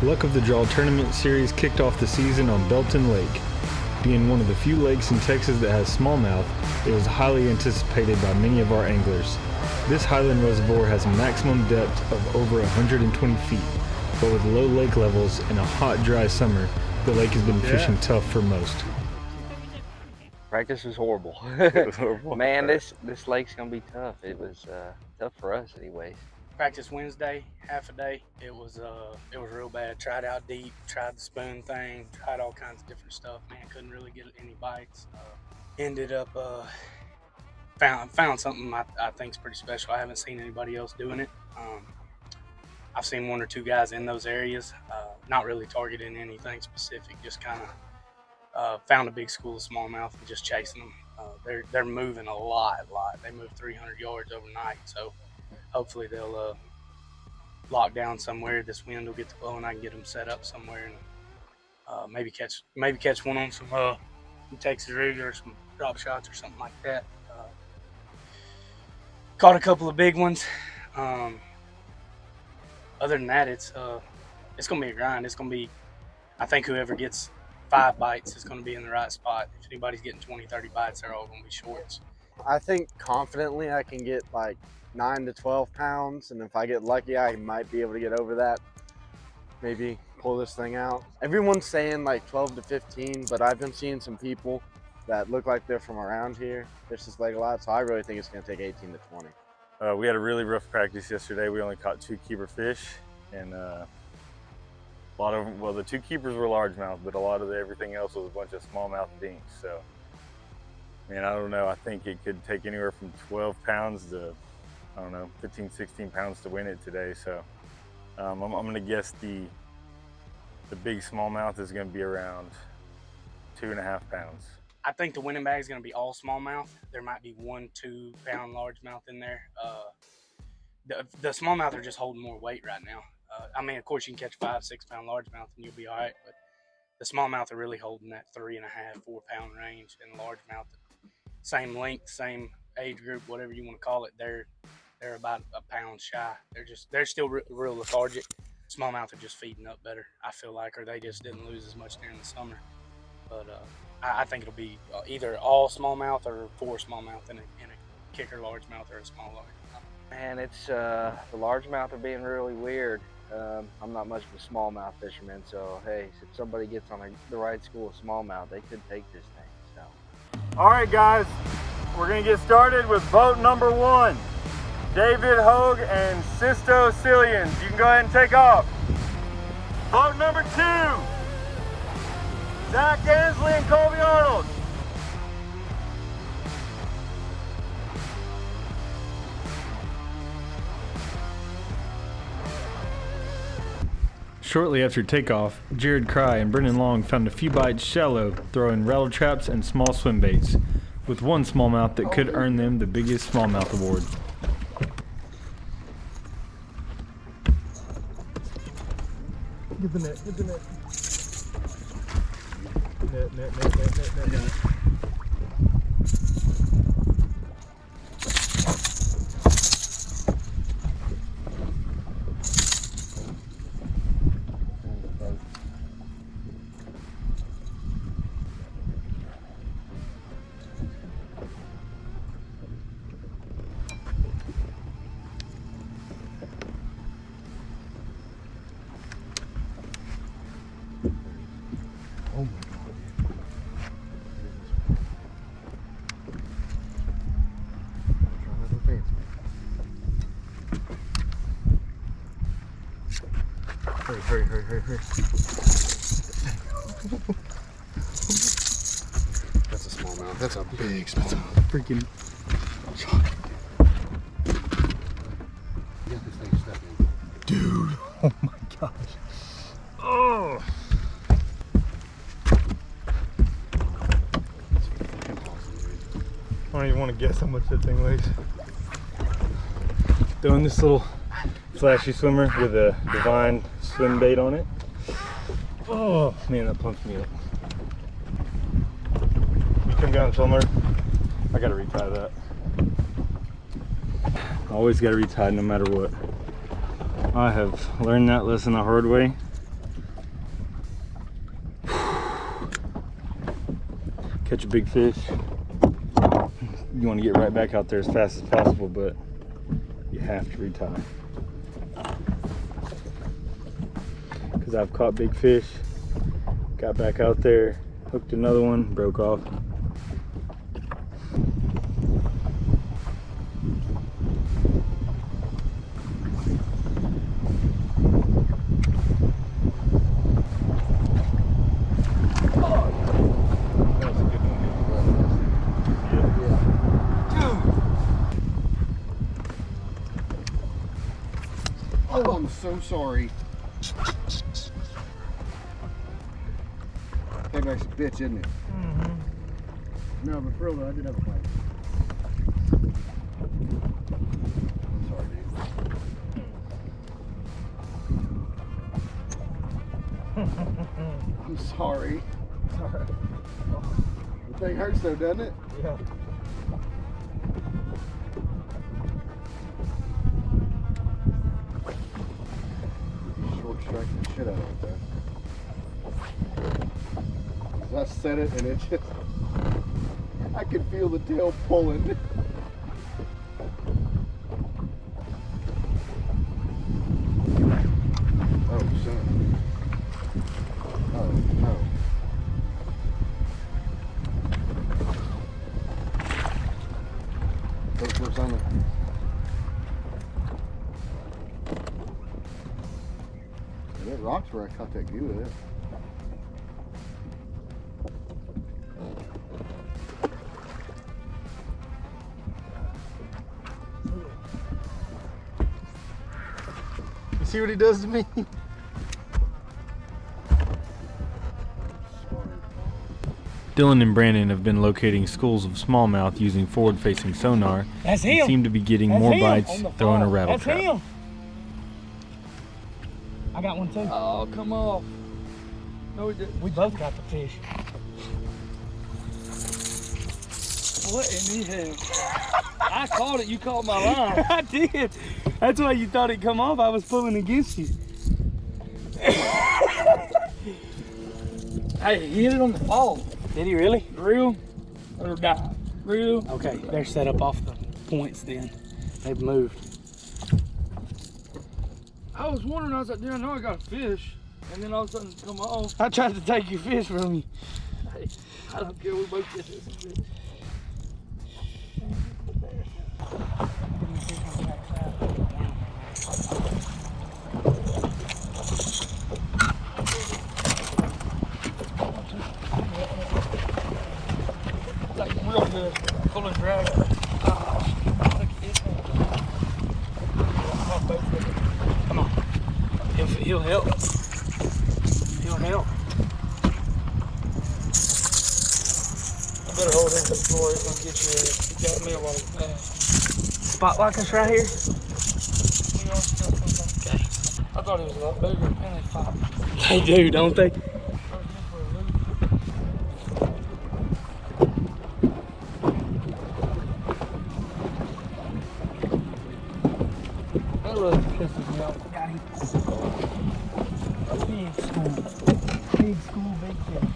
Luck of the Draw tournament series kicked off the season on Belton Lake. Being one of the few lakes in Texas that has smallmouth, it was highly anticipated by many of our anglers. This highland reservoir has a maximum depth of over 120 feet, but with low lake levels and a hot, dry summer, the lake has been fishing tough for most. Practice was horrible. It was horrible. Man, this lake's gonna be tough. It was tough for us anyways. Practice Wednesday, half a day. It was real bad. Tried out deep, tried the spoon thing, tried all kinds of different stuff. Man, couldn't really get any bites. Ended up found something I think is pretty special. I haven't seen anybody else doing it. I've seen one or two guys in those areas, not really targeting anything specific, just kind of found a big school of smallmouth and just chasing them. They're moving a lot. They move 300 yards overnight, so hopefully they'll lock down somewhere. This wind will get to blow and I can get them set up somewhere and maybe catch one on some Texas rig or some drop shots or something like that. Caught a couple of big ones. Other than that, it's gonna be a grind. It's gonna be, I think whoever gets 5 bites is gonna be in the right spot. If anybody's getting 20-30 bites, they're all gonna be shorts. I think confidently I can get like 9 to 12 pounds, and if I get lucky I might be able to get over that, maybe pull this thing out. Everyone's saying like 12 to 15, but I've been seeing some people that look like they're from around here fish this lake a lot, so I really think it's going to take 18 to 20. We had a really rough practice yesterday. We only caught 2 keeper fish, and a lot of them, well, the 2 keepers were largemouth, but a lot of everything else was a bunch of smallmouth dinks. So, man, I don't know. I think it could take anywhere from 12 pounds to, I don't know, 15, 16 pounds to win it today. So I'm going to guess the big smallmouth is going to be around 2.5 pounds. I think the winning bag is going to be all smallmouth. There might be 1-2 pound largemouth in there. The smallmouth are just holding more weight right now. I mean, of course, you can catch 5-6 pound largemouth and you'll be all right, but the smallmouth are really holding that 3.5-4 pound range, and largemouth, same length, same age group, whatever you want to call it, they're about a pound shy. They're still real lethargic. Smallmouth are just feeding up better, I feel like, or they just didn't lose as much during the summer. But I think it'll be either all smallmouth or 4 smallmouth in a kicker largemouth or a small largemouth. Man, it's the largemouth are being really weird. I'm not much of a smallmouth fisherman, so hey, if somebody gets on the right school of smallmouth, they could take this thing. So, all right, guys, we're gonna get started with boat number 1. David Hogue and Sisto Cillians. You can go ahead and take off. Boat number 2, Zach Ansley and Colby Arnold. Shortly after takeoff, Jared Cry and Brendan Long found a few bites shallow, throwing rattle traps and small swim baits, with one smallmouth that could earn them the biggest smallmouth award. Get the net, get the net. Net. Oh my God. Try nothing fancy. Hurry. That's a smallmouth. That's a big smallmouth. Freaking. You got this thing stuck in. Dude. Oh my gosh. Oh. I don't even want to guess how much that thing weighs. Doing this little flashy swimmer with a Divine swim bait on it. Oh man, that pumps me up. You come down, swimmer. I gotta retie that. Always gotta retie no matter what. I have learned that lesson the hard way. catch a big fish, you want to get right back out there as fast as possible, but you have to retie. Because I've caught big fish, got back out there, hooked another one, broke off. Oh, I'm so sorry. Payback's a bitch, isn't it? Mm-hmm. No, but for real though, I did have a bite. I'm sorry, dude. I'm sorry. Sorry. The thing hurts though, doesn't it? Yeah. Short strike the shit out of it though. 'Cause I said it and it just, I could feel the tail pulling. Oh, son. Oh, no. Look for something. That rock's where I caught that goo at. You see what he does to me? Dylan and Brandon have been locating schools of smallmouth using forward-facing sonar That's and him. seem to be getting That's more him bites on the throwing a fall. rattle That's trap. him. I got one too. Oh, come off. No, we didn't. We both got the fish. What in the hell? I caught it, you caught my line. I did. That's why you thought it come off. I was pulling against you. Hey, he hit it on the fall. Did he really? Real or die? Real. Okay, they're set up off the points then. They've moved. I was wondering, I was like, dude, I know I got a fish. And then all of a sudden come off. I tried to take your fish from you. Hey, I don't care, we both get this fish. Like real good, pull and drag. Come on. He'll help. He'll help. I better hold him to the floor, it's gonna get you. Got me a while fast. Spotlight us right here. Okay. I thought he was a lot bigger, and they pop. They do, don't they? That really pisses me off. Got him. Big school. Big school, big fish.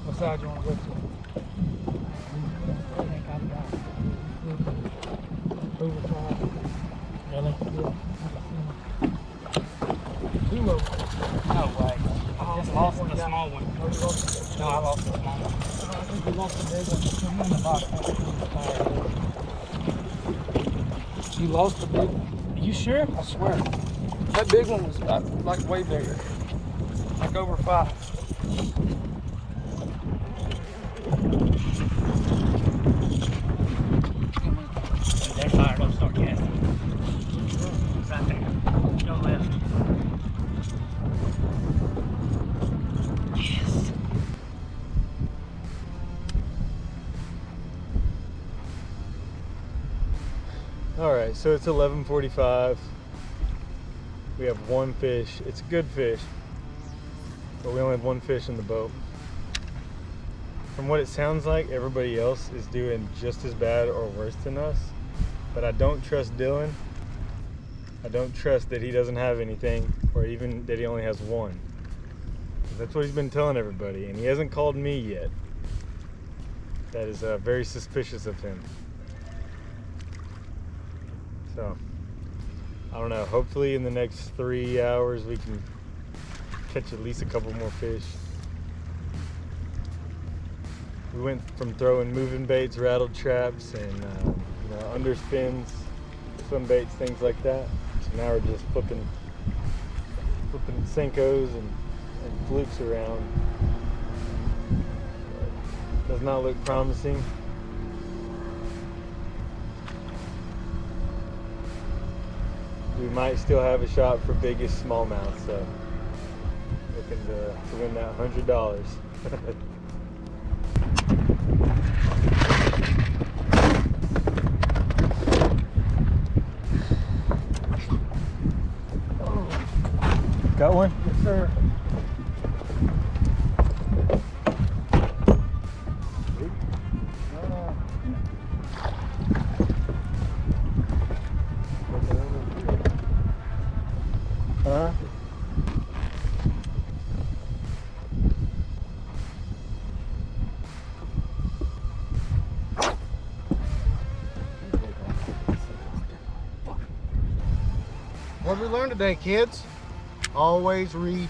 What side you want to go to? I think I've got it. Over 5. Really? Yeah. 2 of them. No way. I just lost the small one. Oh, you lost it? No, I lost the small one. I think you lost the big one. I'm in the box. You lost the big one? You sure? I swear. That big one was like way bigger. Like over 5. They're fired up, start casting. Right there. Go left. Yes. All right, so it's 11:45. We have one fish. It's a good fish, but we only have one fish in the boat. From what it sounds like, everybody else is doing just as bad or worse than us, but I don't trust Dylan. I don't trust that he doesn't have anything, or even that he only has one. That's what he's been telling everybody, and he hasn't called me yet. That is very suspicious of him. So, I don't know. Hopefully in the next 3 hours we can catch at least a couple more fish. We went from throwing moving baits, rattled traps, and underspins, swim baits, things like that. So now we're just flipping Senkos and flukes around. Does not look promising. We might still have a shot for biggest smallmouth, so looking to win that $100. Got one? Yes, sir. Huh? What did we learn today, kids? Always retie.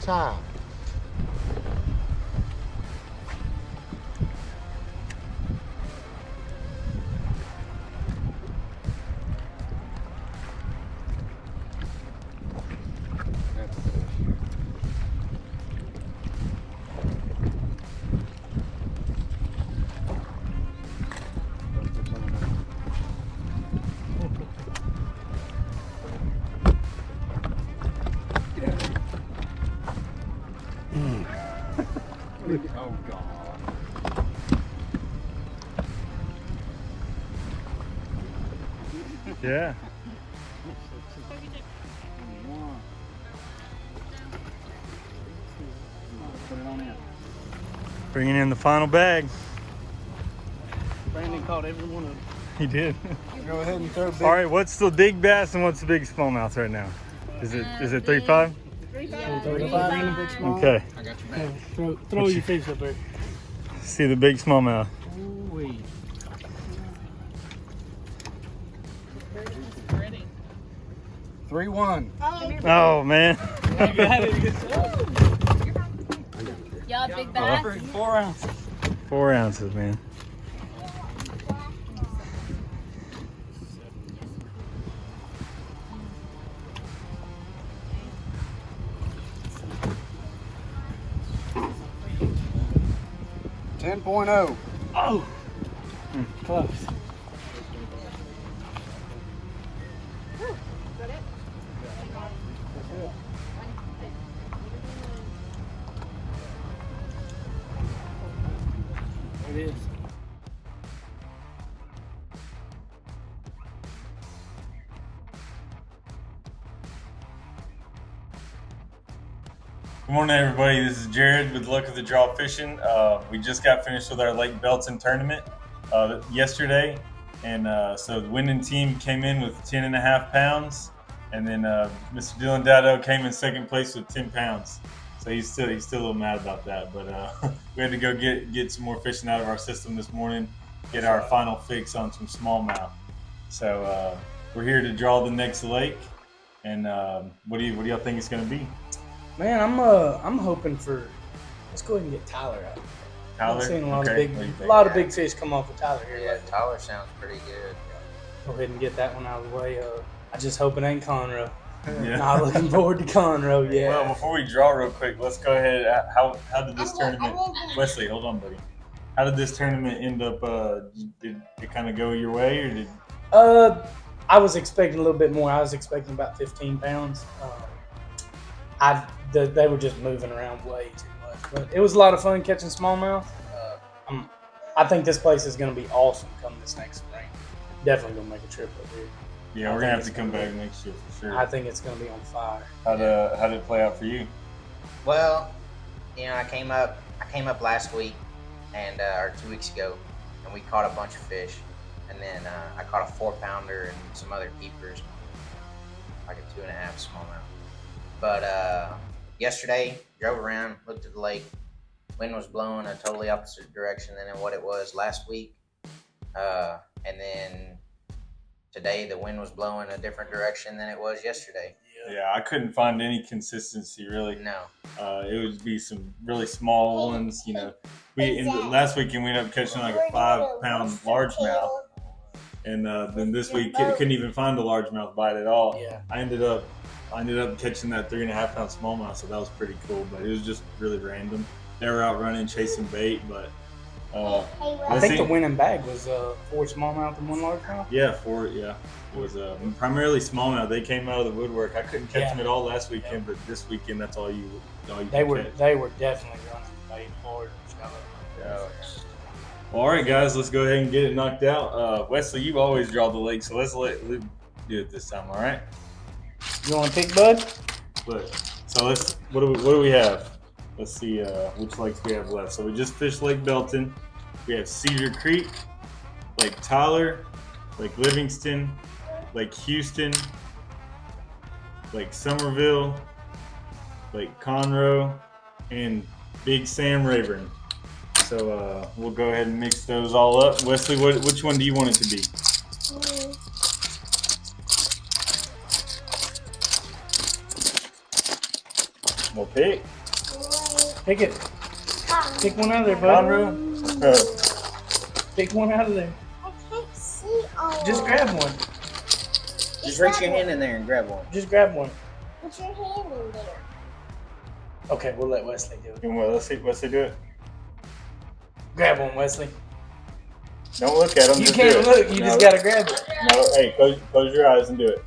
Oh, God. Yeah. Put it on in. Bringing in the final bag. Brandon caught every one of them. He did. Go ahead and throw big. All right, what's the big bass and what's the big smallmouth right now? Is it 3.5? 35, Brandon, big small. Okay. I got your back. Throw your fish up there. See the big smallmouth. Ooh-wee. 3-1. Oh man. Y'all big bass? 4 ounces. 4 ounces, man. $10.0. Oh, close. It is. Good morning, everybody. This is Jared with Luck of the Draw Fishing. We just got finished with our Lake Belton tournament yesterday, and so the winning team came in with 10.5 pounds, and then Mr. Dylan Dado came in second place with 10 pounds. So he's still a little mad about that, but we had to go get some more fishing out of our system this morning, get our final fix on some smallmouth. So we're here to draw the next lake, and what do y'all think it's going to be? Man, I'm hoping for. Let's go ahead and get Tyler out. Tyler? I'm seeing a lot Okay. of big fish come off of Tyler here. Yeah, lately. Tyler sounds pretty good. Go ahead and get that one out of the way. I just hope it ain't Conroe. Yeah. Not looking forward to Conroe yet. Well, before we draw real quick, let's go ahead. How did this tournament, Wesley? Hold on, buddy. How did this tournament end up? Did it kind of go your way, or did? I was expecting a little bit more. I was expecting about 15 pounds. They were just moving around way too much, but it was a lot of fun catching smallmouth. I think this place is going to be awesome come this next spring. Definitely going to make a trip up here. Yeah, we're gonna have to come back next year for sure. I think it's going to be on fire. How did it play out for you? Well, I came up last week or 2 weeks ago, and we caught a bunch of fish, and then I caught a 4-pounder and some other keepers. like a 2.5 smallmouth. But yesterday, drove around, looked at the lake. Wind was blowing a totally opposite direction than what it was last week. And then today, the wind was blowing a different direction than it was yesterday. Yeah, I couldn't find any consistency really. No. It would be some really small ones. Last weekend we ended up catching like a 5-pound largemouth, and then this week couldn't even find a largemouth bite at all. Yeah. I ended up catching that 3.5-pound smallmouth, so that was pretty cool. But it was just really random. They were out running, chasing bait, but I think the winning bag was 4 smallmouth and 1 largemouth. Yeah, 4. Yeah, it was primarily smallmouth. They came out of the woodwork. I couldn't catch them at all last weekend, but this weekend that's all you. They were definitely running bait hard. Yeah. Well, all right, guys, let's go ahead and get it knocked out. Wesley, you always draw the lake, so let's let Luke do it this time. All right. You want to pick, bud? Look, so let's. What do we have? Let's see which lakes we have left. So we just fished Lake Belton. We have Cedar Creek, Lake Tyler, Lake Livingston, Lake Houston, Lake Somerville, Lake Conroe, and Big Sam Rayburn. So we'll go ahead and mix those all up. Wesley, which one do you want it to be? We'll pick. Pick it. Pick one out of there, bud. Conroe. Pick one out of there. I can't see all. Just grab one. Just reach your hand in there and grab one. Just grab one. Put your hand in there. Okay, we'll let Wesley do it. Let's see Wesley do it. Grab one, Wesley. Don't look at him. You just can't do it. look. You just gotta grab it. No, hey, close your eyes and do it.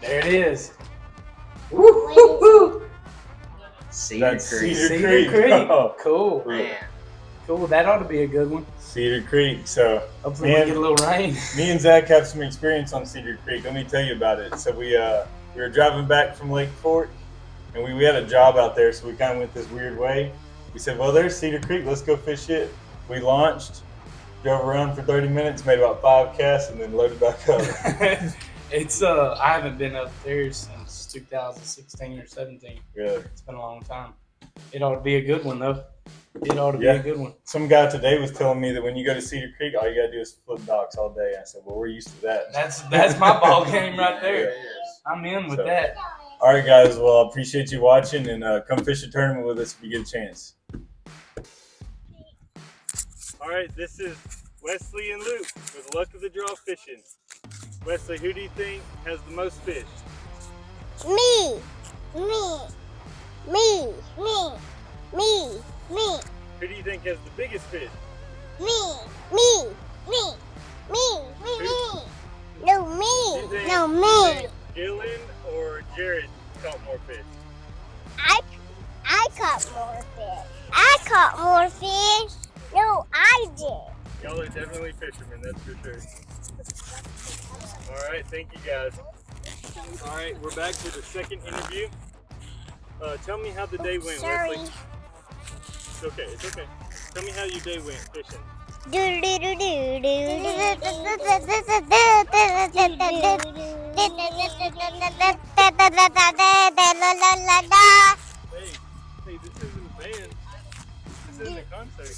There it is. Woo! Cedar Creek. Cedar Creek. Oh, Cool. Man. Cool. That ought to be a good one. Cedar Creek. So Hopefully we get a little rain. me and Zach have some experience on Cedar Creek. Let me tell you about it. So we were driving back from Lake Fork, and we had a job out there, so we kind of went this weird way. We said, well, there's Cedar Creek. Let's go fish it. We launched, drove around for 30 minutes, made about 5 casts, and then loaded back up. It's I haven't been up there since 2016 or 17. Really? It's been a long time. It ought to be a good one though. It ought to be a good one. Some guy today was telling me that when you go to Cedar Creek, all you gotta do is flip docks all day. I said, well, we're used to that. That's my ball game right there. I'm in with that. All right, guys. Well, I appreciate you watching, and come fish a tournament with us if you get a chance. All right, this is Wesley and Luke with Luck of the Draw Fishing. Wesley, who do you think has the most fish? Me. Who do you think has the biggest fish? Me. No, me. No, me. Gillen or Jared caught more fish? I caught more fish. I caught more fish. No, I did. Y'all are definitely fishermen, that's for sure. All right, thank you guys. All right, we're back for the second interview. Tell me how the day went, Sorry. Wesley. It's okay, it's okay. Tell me how your day went fishing. Hey, this isn't a band. This isn't a concert.